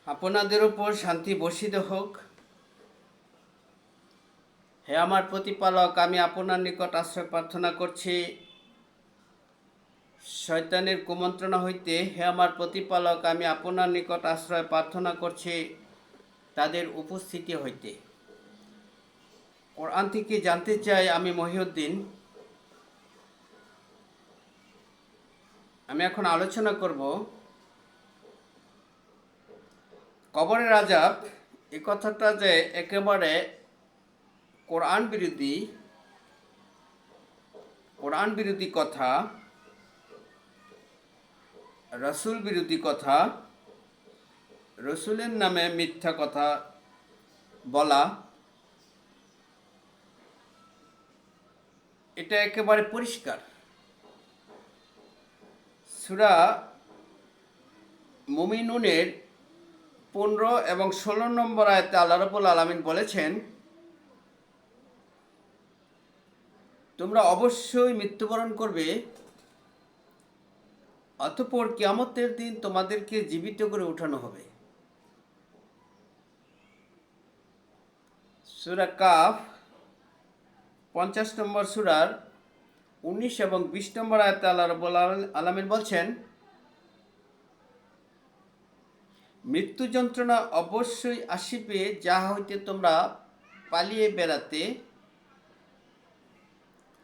আপনাদের উপর শান্তি বর্ষিত হোক। হে আমার প্রতিপালক, আমি আপনার নিকট আশ্রয় প্রার্থনা করছি শয়তানের কুমন্ত্রণা হইতে। হে আমার প্রতিপালক, আমি আপনার নিকট আশ্রয় প্রার্থনা করছি তাদের উপস্থিতি হইতে। কোরআন থেকে জানতে চাই, আমি মহিউদ্দিন। আমি এখন আলোচনা করব কবরের আযাব। এই কথাটা যে একেবারে কোরআন বিরোধী কথা, রসুল বিরোধী কথা, রসুলের নামে মিথ্যা কথা বলা, এটা একেবারে পরিষ্কার। সূরা মুমিনুনের 15 এবং 16 নম্বর আয়াতে আল্লাহ রাব্বুল আলামিন বলেছেন, তোমরা অবশ্যই মৃত্যুবরণ করবে, অতঃপর কিয়ামতের দিন তোমাদেরকে জীবিত করে উঠানো হবে। সূরা কাফ 50 নম্বর সূরার 19 এবং 20 নম্বর আয়াতে আল্লাহ রাব্বুল আলামিন বলছেন, মৃত্যু যন্ত্রণা অবশ্যই আসিবে, যাহা হইতে তোমরা পালিয়ে বেড়াতে,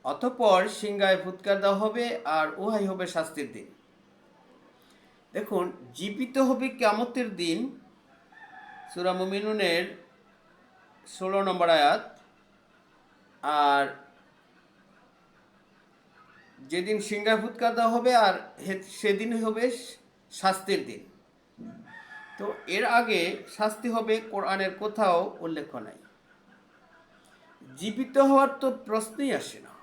অতঃপর সিংহায় ফুৎকার দেওয়া হবে, আর উহাই হবে শাস্তির দিন। দেখুন, জীবিত হবে কিয়ামতের দিন, সূরা মুমিনুনের 16 নম্বর আয়াত। আর যেদিন সিংহায় ফুৎকার দেওয়া হবে, আর সেদিন হবে শাস্তির দিন। তো এর আগে শাস্তি হবে কোরআনের কোথাও উল্লেখ নাই। জীবিত হওয়ার তো প্রশ্নই আসে না।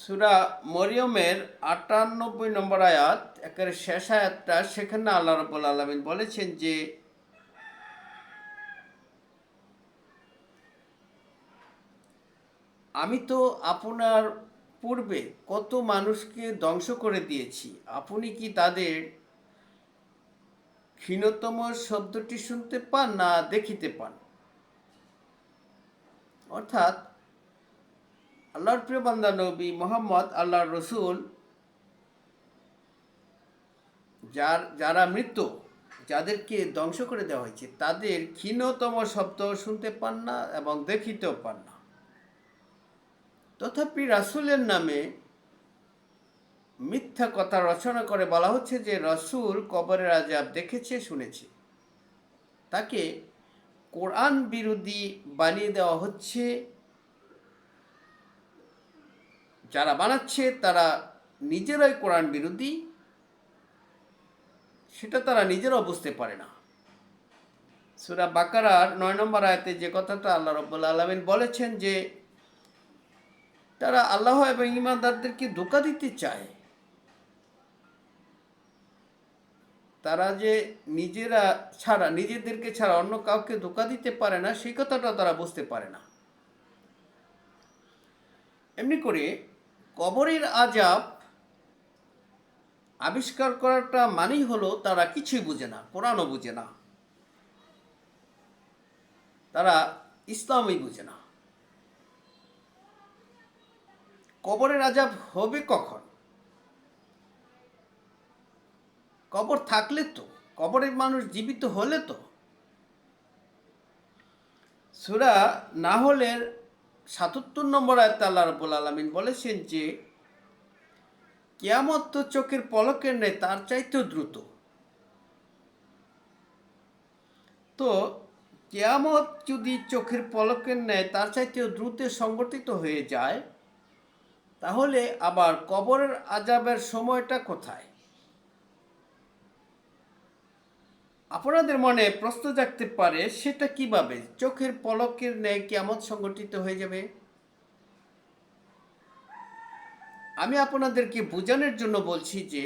সূরা মরিয়মের 98 নম্বর আয়াত, একেবারে শেষ আয়াতটা, সেখানে আল্লাহ রাব্বুল আলামিন বলেছেন যে, আমি তো আপনার পূর্বে কত মানুষকে ধ্বংস করে দিয়েছি, আপনি কি তাদের ক্ষীণতম শব্দটি শুনতে পান না দেখিতে পান? অর্থাৎ আল্লাহর প্রিয় বান্দা নবী মুহাম্মদ, আল্লাহর রসুল, যারা মৃত, যাদেরকে ধ্বংস করে দেওয়া হয়েছে, তাদের ক্ষীণতম শব্দ শুনতে পান না এবং দেখিতেও পান না। তথাপি রাসূলের নামে মিথ্যা কথা রচনা করে বলা হচ্ছে যে রাসূল কবরের আযাব দেখেছে, শুনেছে। তাকে কোরআন বিরোধী বানিয়ে দেওয়া হচ্ছে। যারা বানাচ্ছে তারা নিজেরাই কোরআন বিরোধী, সেটা তারা নিজেরাও বুঝতে পারে না। সূরা বাকারার 9 নম্বর আয়াতে যে কথাটা আল্লাহ রাব্বুল আলামিন বলেছেন যে, তারা আল্লাহ এবং ঈমানদারদেরকে ধোঁকা দিতে চায়। তারা যে নিজেদেরকে ছাড়া অন্য কাউকে ধোঁকা দিতে পারে না, সেই কথাটা তারা বুঝতে পারে না। এমনি করে কবরের আযাব আবিষ্কার করাটা মানেই হলো তারা কিছুই বুঝে না, কোরআনও বুঝে না, তারা ইসলামই বুঝে না। কবরের আযাব হবে কখন? কবর থাকলে তো, কবরের মানুষ জীবিত হলে তো। সূরা নাহলের 77 নম্বর আয়াতে আল্লাহ রাব্বুল আলামিন বলেছেন যে, কিয়ামত তো চোখের পলকের নেই, তার চাইতেও দ্রুত। তো কিয়ামত যদি চোখের পলকের নেয় তার চাইতেও দ্রুত সংগঠিত হয়ে যায়, তাহলে আবার কবরের আযাবের সময়টা কোথায়? আপনাদের মনে প্রশ্ন জাগতে পারে, সেটা কিভাবে চোখের পলকের ন্যায় কিয়ামত সংগঠিত হয়ে যাবে? আমি আপনাদেরকে বোঝানোর জন্য বলছি যে,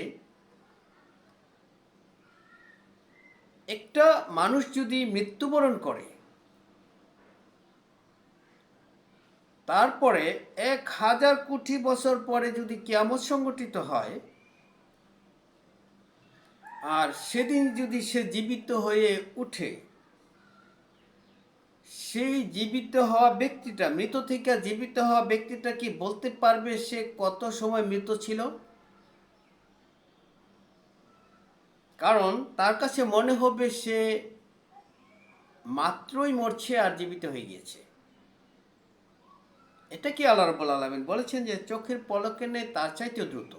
একটা মানুষ যদি মৃত্যুবরণ করে, তারপরে 1000 কোটি বছর পরে যদি কিয়ামত সংগঠিত হয়, আর সেদিন যদি সে জীবিত হয়ে উঠে, সেই জীবিত হওয়া ব্যক্তিটা, মৃত থেকে জীবিত হওয়া ব্যক্তিটা কি বলতে পারবে সে কত সময় মৃত ছিল? কারণ তার কাছে মনে হবে সে মাত্রই মরছে আর জীবিত হয়ে গিয়েছে। এটা কি আল্লাহ রাব্বুল আলামিন বলেছেন যে চোখের পলকে নেই তার চাইতে দ্রুত।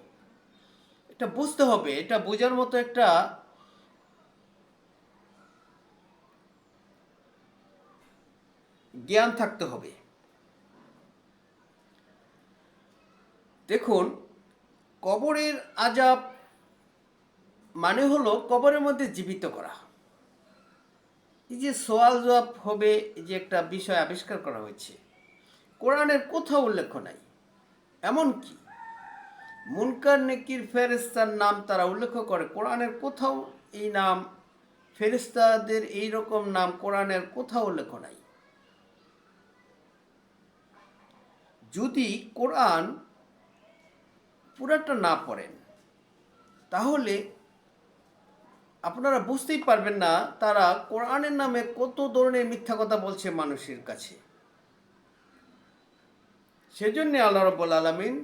এটা বুঝতে হবে, এটা বোঝার মতো একটা জ্ঞান থাকতে হবে। দেখুন, কবরের আযাব মানে হলো কবরের মধ্যে জীবিত করা। এই যে সওয়াল জবাব হবে, এই যে একটা বিষয় আবিষ্কার করা হয়েছে, কোরআনের কোথাও উল্লেখ নাই। এমনকি মুনকার নেকির ফেরেশতার নাম তারা উল্লেখ করে, কোরআনের কোথাও এই নাম, ফেরেশতাদের এই রকম নাম কোরআনের কোথাও উল্লেখ নাই। যদি কোরআন পুরাটা না পড়েন তাহলে আপনারা বুঝতেই পারবেন না তারা কোরআনের নামে কত ধরনের মিথ্যা কথা বলছে মানুষের কাছে। সেজন্য আল্লাহ রাব্বুল আলামিন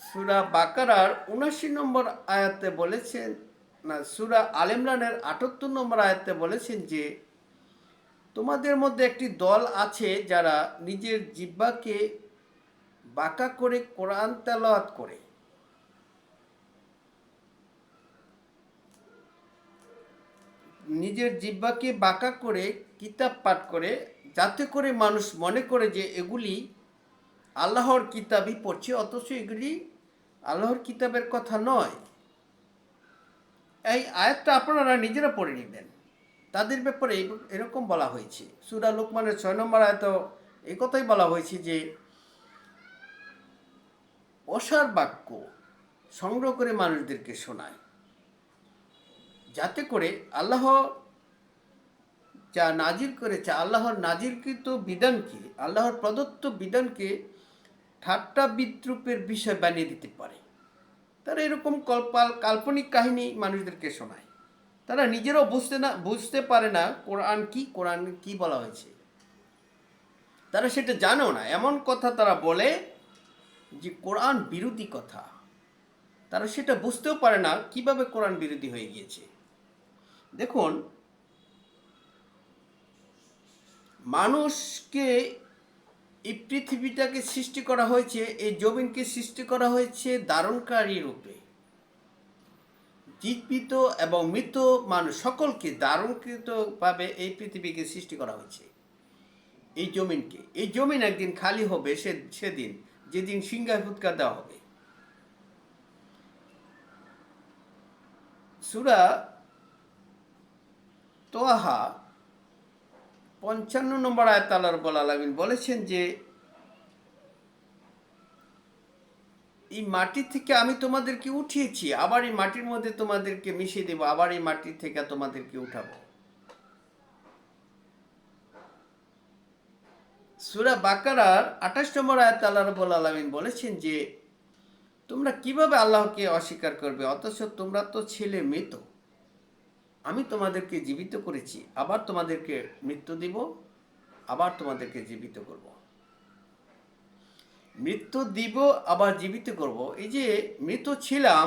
সূরা বাকারার ৭৯ নম্বর আয়াতে বলেছেন, না, সূরা আল ইমরানের ৭৮ নম্বর আয়াতে বলেছেন যে তোমাদের মধ্যে একটি দল আছে যারা নিজের জিহ্বাকে বাঁকা করে কোরআন তেলাওয়াত করে। নিজের জিহ্বাকে বাঁকা করে কিতাব পাঠ করে, যাতে করে মানুষ মনে করে যে এগুলি আল্লাহর কিতাবই পড়ছে, অথচ এগুলি আল্লাহর কিতাবের কথা নয়। এই আয়াতটা আপনারা নিজেরা পড়ে নেবেন। তাদের ব্যাপারে এরকম বলা হয়েছে। সূরা লুকমানের ৬ নম্বর আয়াতেও এই কথাই বলা হয়েছে যে অসার বাক্য সংগ্রহ করে মানুষদেরকে শোনায়, যাতে করে আল্লাহ যা নাজিল করেছে, আল্লাহর নাজিলকৃত বিধানকে, আল্লাহর প্রদত্ত বিধানকে ঠাট্টা বিদ্রুপের বিষয় বানিয়ে দিতে পারে। তারা এরকম কাল্পনিক কাহিনী মানুষদেরকে শোনায়। তারা নিজেরাও বুঝতে পারে না কোরআন কি বলা হয়েছে। তারা সেটা জানেও না, এমন কথা তারা বলে যে কোরআন বিরোধী কথা। তারা সেটা বুঝতেও পারে না কিভাবে কোরআন বিরোধী হয়ে গিয়েছে। দেখুন, মানুষকে, এই পৃথিবীটাকে সৃষ্টি করা হয়েছে, এই জমিনকে সৃষ্টি করা হয়েছে ধারণকারী রূপে। জীবিত এবং মৃত মানুষ সকলকে ধারণকৃতভাবে এই পৃথিবীকে সৃষ্টি করা হয়েছে। এই জমিনকে, এই জমিন একদিন খালি হবে, সেদিন যেদিন সিংহায় ফুৎকার দেওয়া হবে। সূরা তোহা ৫৫ নম্বর আয়াতে আল্লাহ রাব্বুল আলামিন বলেছেন যে এই মাটি থেকে আমি তোমাদেরকে উঠিয়েছি, আবার এই মাটির মধ্যে তোমাদেরকে মিশিয়ে দেব, আবার এই মাটি থেকে তোমাদেরকে উঠাবো। সূরা বাকারার ২৮ নম্বর আয়াতে আল্লাহ রাব্বুল আলামিন বলেছেন যে তোমরা কিভাবে আল্লাহকে অস্বীকার করবে, অথচ তোমরা তো ছিলে মৃত। আমি তোমাদেরকে জীবিত করেছি, আবার তোমাদেরকে মৃত্যু দিব, আবার তোমাদেরকে জীবিত করব। মৃত্যু দিব, আবার জীবিত করব। এই যে মৃত ছিলাম,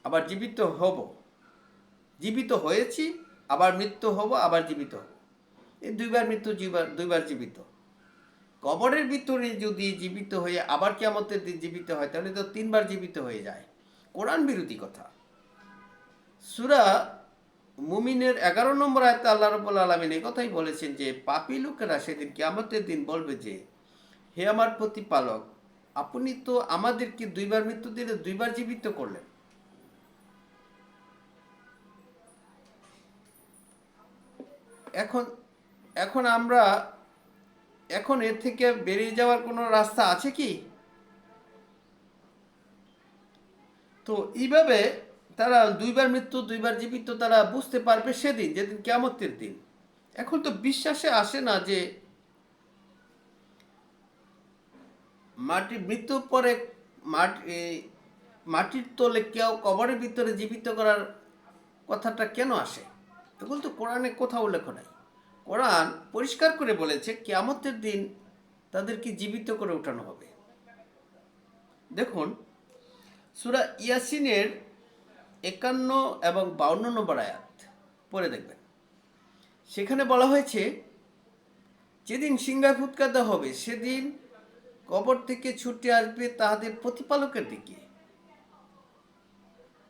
আবার জীবিত হব, জীবিত হয়েছি, আবার মৃত্যু হব, আবার জীবিত হব। এই দুইবার মৃত্যু, দুইবার জীবিত। কবরের ভিতরে যদি জীবিত হয়ে আবার কিয়ামতের দিন জীবিত হয়, তাহলে তো ৩ বার জীবিত হয়ে যায়। কোরআন বিরোধী কথা। সূরা মুমিনের ১১ নম্বর আয়াতে আল্লাহ রাব্বুল আলামিন এই কথাই বলেছেন যে পাপী লোকেরা সেদিন কিয়ামতের দিন বলবে যে হে আমার প্রতিপালক, আপনি তো আমাদেরকে ২ বার মৃত্যু দিলে ২ বার জীবিত করলেন। এখন এখন আমরা এখন এর থেকে বেরিয়ে যাওয়ার কোনো রাস্তা আছে কি? তো এইভাবে তারা ২ বার মৃত্যু ২ বার জীবিত তারা বুঝতে পারবে সেদিন, যেদিন কিয়ামতের দিন। এখন তো বিশ্বাসে আসে না যে মাটি মৃত্যুর পরে মাটির তলে কেউ কবরের ভিতরে জীবিত করার কথাটা কেন আসে? এগুলো তো কোরআনে কোথাও উল্লেখ নাই। কোরআন পরিষ্কার করে বলেছে কিয়ামতের দিন তাদেরকে জীবিত করে উঠানো হবে। দেখুন, সূরা ইয়াসিনের ৫১ এবং ৫২ নম্বর আয়াত পড়ে দেখবেন। সেখানে বলা হয়েছে, যেদিন সিংহায় ফুৎকার দেওয়া হবে সেদিন কবর থেকে ছুটে আসবে তাহাদের প্রতিপালকের দিকে।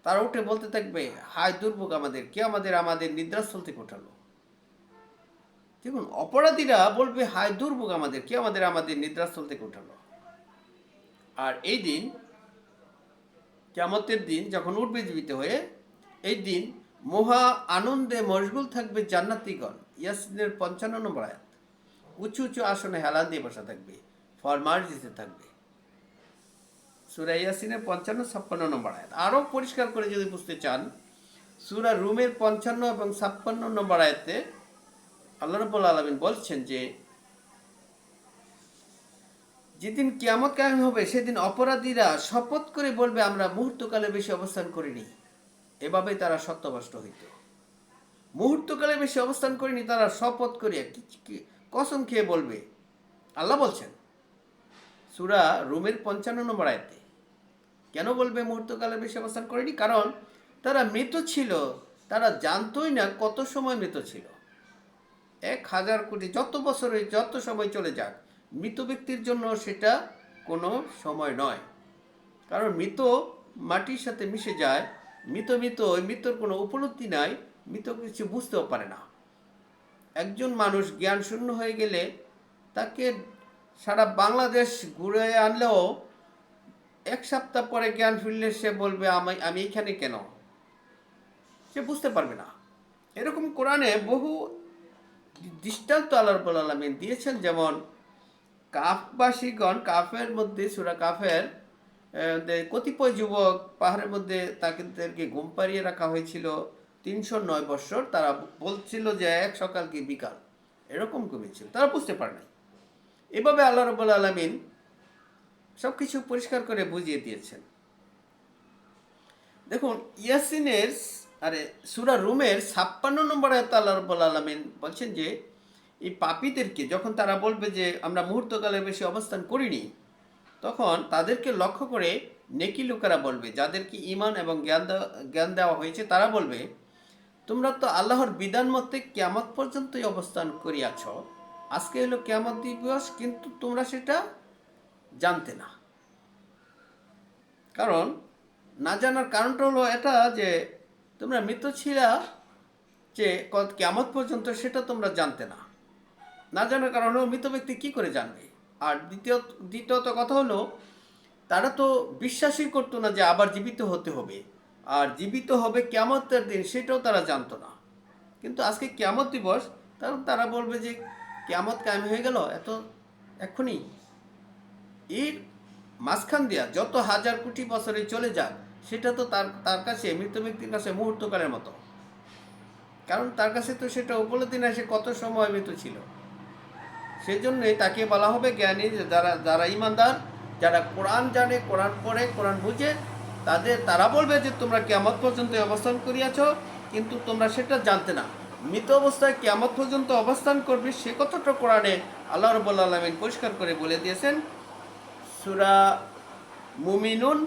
তারা উঠে বলতে থাকবে, হায় দুর্ভোগ আমাদের, কে আমাদের নিদ্রাস্থল থেকে ওঠালো। দেখুন, অপরাধীরা বলবে, হায় দুর্ভোগ আমাদের, কে আমাদের নিদ্রাস্থল থেকে ওঠালো। আর এই দিন, কিয়ামতের দিন যখন উঠবে জীবিত হয়ে, এই দিন মহা আনন্দে মশগুল থাকবে জান্নাতীগণ। ইয়াসিনের ৫৫ নম্বর আয়াত। উঁচু উঁচু আসনে হেলান দিয়ে বসা থাকবে, ফরমাস দিতে থাকবে। সূরা ইয়াসিনের ৫৫-৫৬ নম্বর আয়াত। আরও পরিষ্কার করে যদি বুঝতে চান, সূরা রুমের ৫৫ এবং ৫৬ নম্বর আয়াতে আল্লাহ রাব্বুল আলামিন বলছেন যে, যেদিন কিয়ামত কায়েম হবে সেদিন অপরাধীরা শপথ করে বলবে, আমরা মুহূর্তকালে বেশি অবস্থান করিনি। এভাবেই তারা সত্যভ্রষ্ট হইত। মুহূর্তকালে বেশি অবস্থান করিনি, তারা শপথ করিয়া কসম খেয়ে বলবে। আল্লাহ বলছেন সূরা রুমের ৫৫ নম্বর আয়াতে, কেন বলবে মুহূর্তকালে বেশি অবস্থান করেনি? কারণ তারা মৃত ছিল, তারা জানতই না কত সময় মৃত ছিল। ১,০০০ কোটি যত বছরে যত সময় চলে যাক, মৃত ব্যক্তির জন্য সেটা কোনো সময় নয়। কারণ মৃত মাটির সাথে মিশে যায়, মৃত ওই মৃত্যুর কোনো উপলব্ধি নাই, মৃত কিছু বুঝতেও পারে না। একজন মানুষ জ্ঞান শূন্য হয়ে গেলে তাকে সারা বাংলাদেশ ঘুরে আনলেও ১ সপ্তাহ পরে জ্ঞান ফিরলে সে বলবে, আমি এখানে কেন? সে বুঝতে পারবে না। এরকম কোরআনে বহু দৃষ্টান্ত আল্লাহ রাব্বুল আলামিন দিয়েছেন। যেমন কাফবাসীগণ, কাফের মধ্যে সূরা কাফের কতিপয় যুবক পাহাড়ের মধ্যে তাদেরকে ঘুম পাড়িয়ে রাখা হয়েছিল ৩০৯ বৎসর। তারা বলছিল যে এক সকাল কি বিকাল, এরকম ঘুমিয়েছিল, তারা বুঝতে পারে নাই। এভাবে আল্লাহ রাব্বুল আলামিন সব কিছু পরিষ্কার করে বুঝিয়ে দিয়েছেন। দেখুন, ইয়াসিনের সূরা রুমের ৫৬ নম্বর আয়াতে আল্লাহ রাব্বুল আলামিন বলছেন যে, এই পাপীদেরকে যখন তারা বলবে যে আমরা মুহূর্তকালের বেশি অবস্থান করিনি, তখন তাদেরকে লক্ষ্য করে নেকি লোকেরা বলবে, যাদেরকে ঈমান এবং জ্ঞান দেওয়া হয়েছে, তারা বলবে, তোমরা তো আল্লাহর বিধান মতে কিয়ামত পর্যন্তই অবস্থান করিয়াছ। আজকে হলো কিয়ামত দিবস, কিন্তু তোমরা সেটা জানতে না। কারণ না জানার কারণটা হলো এটা যে তোমরা মৃত ছিলা, যে কিয়ামত পর্যন্ত সেটা তোমরা জানতে না। না জানার কারণ হলো মৃত ব্যক্তি কী করে জানবে। আর দ্বিতীয়ত কথা হলো, তারা তো বিশ্বাসই করতো না যে আবার জীবিত হতে হবে, আর জীবিত হবে কিয়ামতের দিন, সেটাও তারা জানতো না। কিন্তু আজকে কিয়ামত দিবস, তারা বলবে যে কিয়ামত কায়েম হয়ে গেল এক্ষুনি। এর মাঝখান দিয়া যত হাজার কোটি বছরে চলে যাক, সেটা তো তার কাছে, মৃত ব্যক্তির কাছে মুহূর্তকালের মতো। কারণ তার কাছে তো সেটা উপলব্ধি না সে কত সময় মৃত ছিল। সেই জন্যই তাকে বলা হবে জ্ঞানী। যারা ইমানদার, যারা কোরআন জানে, কোরআন পড়ে, কোরআন বুঝে, তারা বলবে যে তোমরা কিয়ামত পর্যন্ত অবস্থান করিয়াছ, কিন্তু তোমরা সেটা জানতে না। মৃত অবস্থায় কিয়ামত পর্যন্ত অবস্থান করবে, সে কথাটা কোরআনে আল্লাহ রাব্বুল আলামিন পরিষ্কার করে বলে দিয়েছেন। সূরা মুমিনুন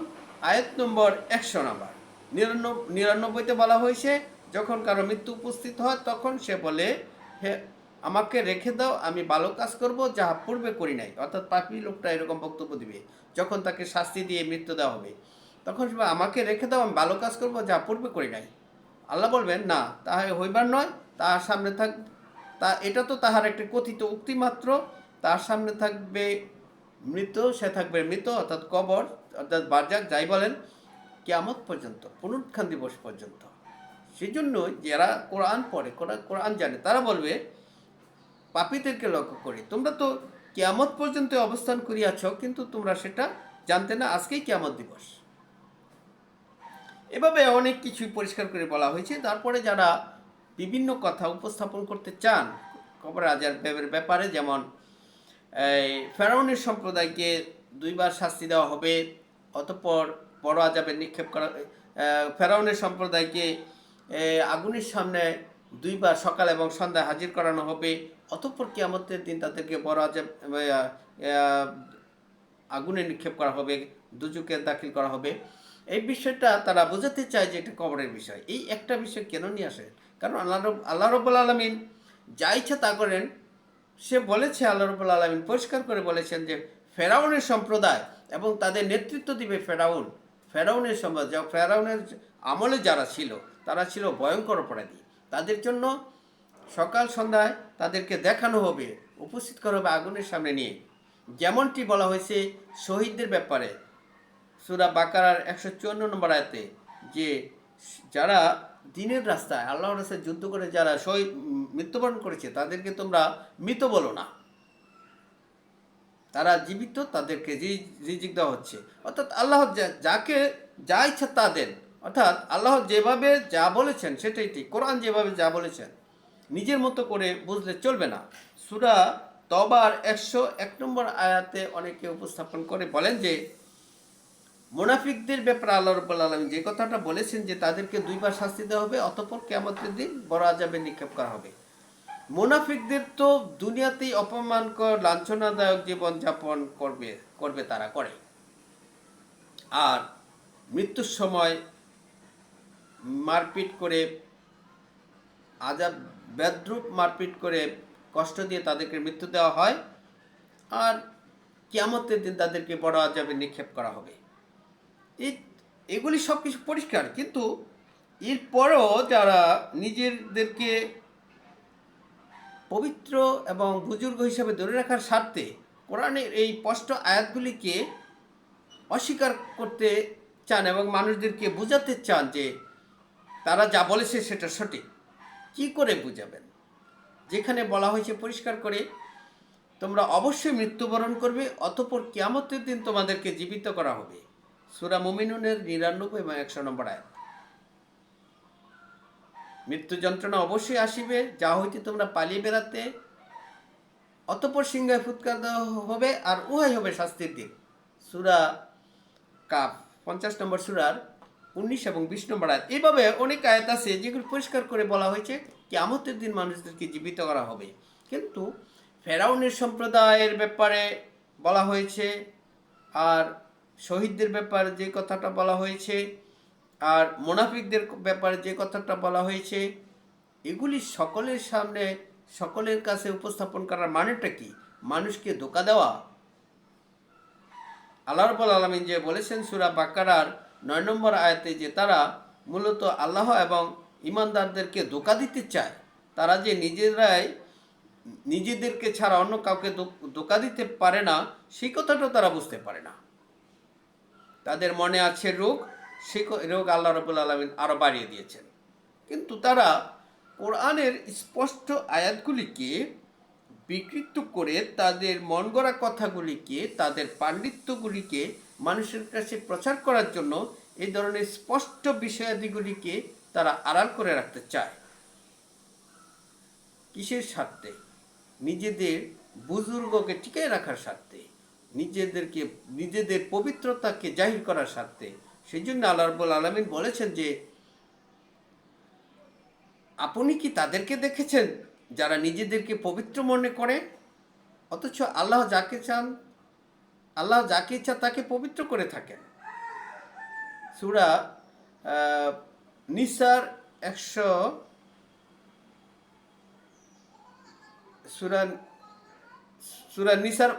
আয়াত নম্বর ১০০ নম্বর ৯৯তে বলা হয়েছে, যখন কারো মৃত্যু উপস্থিত হয় তখন সে বলে, হে আমাকে রেখে দাও, আমি ভালো কাজ করব যাহা পূর্বে করি নাই। অর্থাৎ পাপী লোকটা এরকম বক্তব্য দিবে যখন তাকে শাস্তি দিয়ে মৃত্যু দেওয়া হবে। তখন সে আমাকে রেখে দাও, আমি ভালো কাজ করব যাহা পূর্বে করি নাই। আল্লাহ বলবেন, না, তাহা হইবার নয়। তাহার সামনে এটা তো তাহার একটি কথিত উক্তি মাত্র। তার সামনে থাকবে মৃত, সে থাকবে মৃত, অর্থাৎ কবর, অর্থাৎ বারজাক, যাই বলেন, কিয়ামত পর্যন্ত, পুনরুত্থান দিবস পর্যন্ত। সেই জন্য যারা কোরআন পড়ে, কোরআন জানে, তারা বলবে পাপীদেরকে লক্ষ্য করে, তোমরা তো কিয়ামত পর্যন্ত অবস্থান করিয়াছ, কিন্তু তোমরা সেটা জানতে না, আজকেই কিয়ামত দিবস। এভাবে অনেক কিছুই পরিষ্কার করে বলা হয়েছে। তারপরে যারা বিভিন্ন কথা উপস্থাপন করতে চান কবরে আযাবের ব্যাপারে, যেমন ফেরাউনের সম্প্রদায়কে 2 বার শাস্তি দেওয়া হবে, অতঃপর বড় আযাবে নিক্ষেপ করা, ফেরাউনের সম্প্রদায়কে আগুনের সামনে দুইবার সকাল এবং সন্ধ্যায় হাজির করানো হবে। অতঃপর কিয়ামতের দিন তাদেরকে বড় আযাব আগুনে নিক্ষেপ করা হবে, দুজকে দাখিল করা হবে। এই বিষয়টা তারা বোঝাতে চায় যে এটা কবরের বিষয়। এই একটা বিষয় কেন নিয়ে আসে? কারণ আল্লাহ রাব্বুল আলামিন যা ইচ্ছা তা করেন। সে বলেছে, আল্লাহ রাব্বুল আলামিন পরিষ্কার করে বলেছেন যে ফেরাউনের সম্প্রদায় এবং তাদের নেতৃত্ব দিবে ফেরাউনের সম্প্রদায়, ফেরাউনের আমলে যারা ছিল তারা ছিল ভয়ঙ্কর অপরাধী। তাদের জন্য সকাল সন্ধ্যায় তাদেরকে দেখানো হবে, উপস্থিত করা হবে আগুনের সামনে নিয়ে। যেমনটি বলা হয়েছে শহীদদের ব্যাপারে সূরা বাকারার 154 নম্বর আয়াতে, যে যারা দিনের রাস্তায় আল্লাহর রাস্তায় যুদ্ধ করে যারা মৃত্যুবরণ করেছে তাদেরকে তোমরা মৃত বলো না, তারা জীবিত, তাদেরকে রিজিক দেওয়া হচ্ছে। অর্থাৎ আল্লাহ যাকে যা ইচ্ছা তা দেন। অর্থাৎ আল্লাহ যেভাবে যা বলেছেন সেটাই ঠিক। কোরআন যেভাবে যা বলেছেন নিজের মতো করে বুঝলে চলবে না। সূরা তওবার 101 নম্বর আয়াতে অনেকে উপস্থাপন করে বলেন যে মুনাফিকদের ব্যাপারে আল্লাহ রাব্বুল আলামিন যে কথাটা বলেছেন যে তাদেরকে দুইবার শাস্তি দেওয়া হবে, অতঃপর কিয়ামতের দিন বড় আযাবে নিক্ষেপ করা হবে। মুনাফিকদের তো দুনিয়াতেই অপমানকর লাঞ্ছনাদায়ক জীবন যাপন করবে তারা করে, আর মৃত্যুর সময় মারপিট করে, আযাব বেদ্রুপ মারপিট করে কষ্ট দিয়ে তাদেরকে মৃত্যু দেওয়া হয়, আর কিয়ামতের দিন তাদেরকে বড় আযাবে নিক্ষেপ করা হবে। এগুলি সব কিছু পরিষ্কার। কিন্তু এরপরও যারা নিজেদেরকে পবিত্র এবং বুজুর্গ হিসাবে ধরে রাখার স্বার্থে কোরআনের এই স্পষ্ট আয়াতগুলিকে অস্বীকার করতে চান এবং মানুষদেরকে বোঝাতে চান যে তারা যা বলেছে সেটা সঠিক, কি করে বুঝাবেন? যেখানে বলা হয়েছে পরিষ্কার করে তোমরা অবশ্যই মৃত্যুবরণ করবে, অতঃপর কিয়ামতের দিন তোমাদেরকে জীবিত করা হবে। সূরা মুমিনুনের 99 এবং 100 নম্বর আয়াত। মৃত্যু যন্ত্রণা অবশ্যই আসিবে, যা হইতে তোমরা পালিয়ে বেড়াতে, অতঃপর সিংহায় ফুৎকার দেওয়া হবে, আর উহাই হবে শাস্তির দিন। সূরা কাফ 50 নম্বর সূরার 19 এবং 20 নম্বর আয়াত। এইভাবে অনেক আয়াত আছে যেগুলো পরিষ্কার করে বলা হয়েছে কিয়ামতের দিন মানুষদেরকে জীবিত করা হবে। কিন্তু ফেরাউনের সম্প্রদায়ের ব্যাপারে বলা হয়েছে, আর শহীদদের ব্যাপারে যে কথাটা বলা হয়েছে, আর মুনাফিকদের ব্যাপারে যে কথাটা বলা হয়েছে, এগুলি সকলের সামনে সকলের কাছে উপস্থাপন করার মানেটা কি? মানুষকে ধোঁকা দেওয়া। আল্লাহ রাব্বুল আলামিন যে বলেছেন সূরা বাকারার 9 নম্বর আয়াতে যে তারা মূলত আল্লাহ এবং ঈমানদারদেরকে ধোঁকা দিতে চায়, তারা যে নিজেদেরকে ছাড়া অন্য কাউকে ধোঁকা দিতে পারে না, সেই কথাটাও তারা বুঝতে পারে না। তাদের মনে আছে রোগ, সেই রোগ আল্লাহ রাব্বুল আলামিন আরও বাড়িয়ে দিয়েছেন। কিন্তু তারা কোরআনের স্পষ্ট আয়াতগুলিকে বিকৃত করে তাদের মন গড়া কথাগুলিকে, তাদের পাণ্ডিত্যগুলিকে মানুষের কাছে প্রচার করার জন্য এই ধরনের স্পষ্ট বিষয়াদিগুলিকে তারা আড়াল করে রাখতে চায়। কিসের স্বার্থে? নিজেদের বুজুর্গকে টিকিয়ে রাখার স্বার্থে, নিজেদের পবিত্রতাকে জাহির করার স্বার্থে। সেই জন্য আল্লাহ রাব্বুল আলামিন বলেছেন যে আপনি কি তাদেরকে দেখেছেন যারা নিজেদেরকে পবিত্র মনে করে, অথচ আল্লাহ যাকে ইচ্ছা তাকে পবিত্র করে থাকেন। সূরা নিসার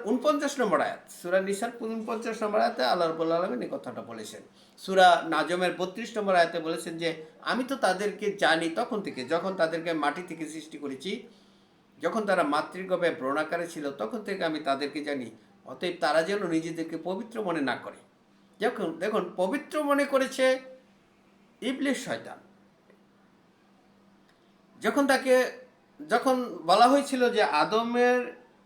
49 নম্বর আয়াত। সূরা নিসার 49 নম্বর আয়াতে আল্লাহ রাব্বুল আলামিন এই কথাটা বলেছেন। সূরা নাজমের 32 নম্বর আয়াতে বলেছেন যে আমি তো তাদেরকে জানি তখন থেকে, যখন তাদেরকে মাটি থেকে সৃষ্টি করেছি, যখন তারা মাতৃগর্ভে ভ্রূণাকারে ছিল তখন থেকে আমি তাদেরকে জানি, অতএব তারা যেন নিজেদেরকে পবিত্র মনে না করে। দেখুন পবিত্র মনে করেছে ইবলিস, শয়তান। যখন বলা হয়েছিল যে আদমের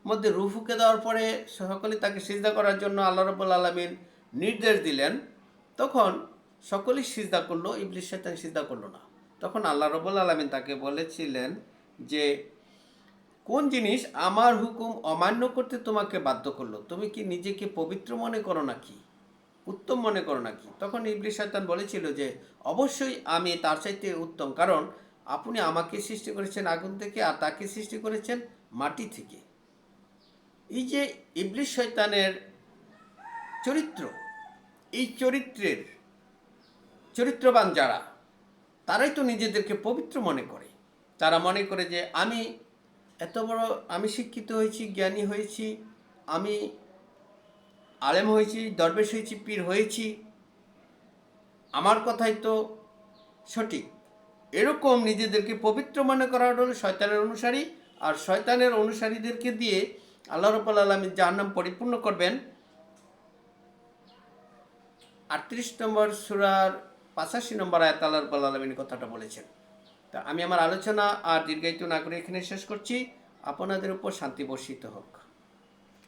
মধ্যে রূহ ফুঁকে দেওয়ার পরে সকলে তাকে সিজদা করার জন্য আল্লাহ রাব্বুল আলামিন নির্দেশ দিলেন, তখন সকলেই সিজদা করলো, ইবলিস শয়তান সিজদা করলো না। তখন আল্লাহ রাব্বুল আলামিন তাকে বলেছিলেন যে কোন জিনিস আমার হুকুম অমান্য করতে তোমাকে বাধ্য করলো? তুমি কি নিজেকে পবিত্র মনে করো নাকি? উত্তম মনে করো নাকি? তখন ইবলিস শয়তান বলেছিল যে অবশ্যই আমি তার চাইতে উত্তম, কারণ আপনি আমাকে সৃষ্টি করেছেন আগুন থেকে আর তাকে সৃষ্টি করেছেন মাটি থেকে। এই যে ইবলিস শয়তানের চরিত্র, এই চরিত্রবান যারা, তারাই তো নিজেদেরকে পবিত্র মনে করে। তারা মনে করে যে আমি এত বড়, আমি শিক্ষিত হয়েছি, জ্ঞানী হয়েছি, আমি আলেম হয়েছি, দরবেশ হয়েছি, পীর হয়েছি, আমার কথাই তো সঠিক। এরকম নিজেদেরকে পবিত্র মনে করা হলো শয়তানের অনুসারী। আর শয়তানের অনুসারীদেরকে দিয়ে আল্লাহ রাব্বুল আলামিন জাহান্নাম পরিপূর্ণ করবেন। ৩৮ নম্বর সূরার ৮৫ নম্বর আয়াত আল্লাহ রাব্বুল আলামিন কথাটা বলেছেন। তা আমি আমার আলোচনা আর দীর্ঘায়িত না করে এখানে শেষ করছি। আপনাদের উপর শান্তি বর্ষিত হোক।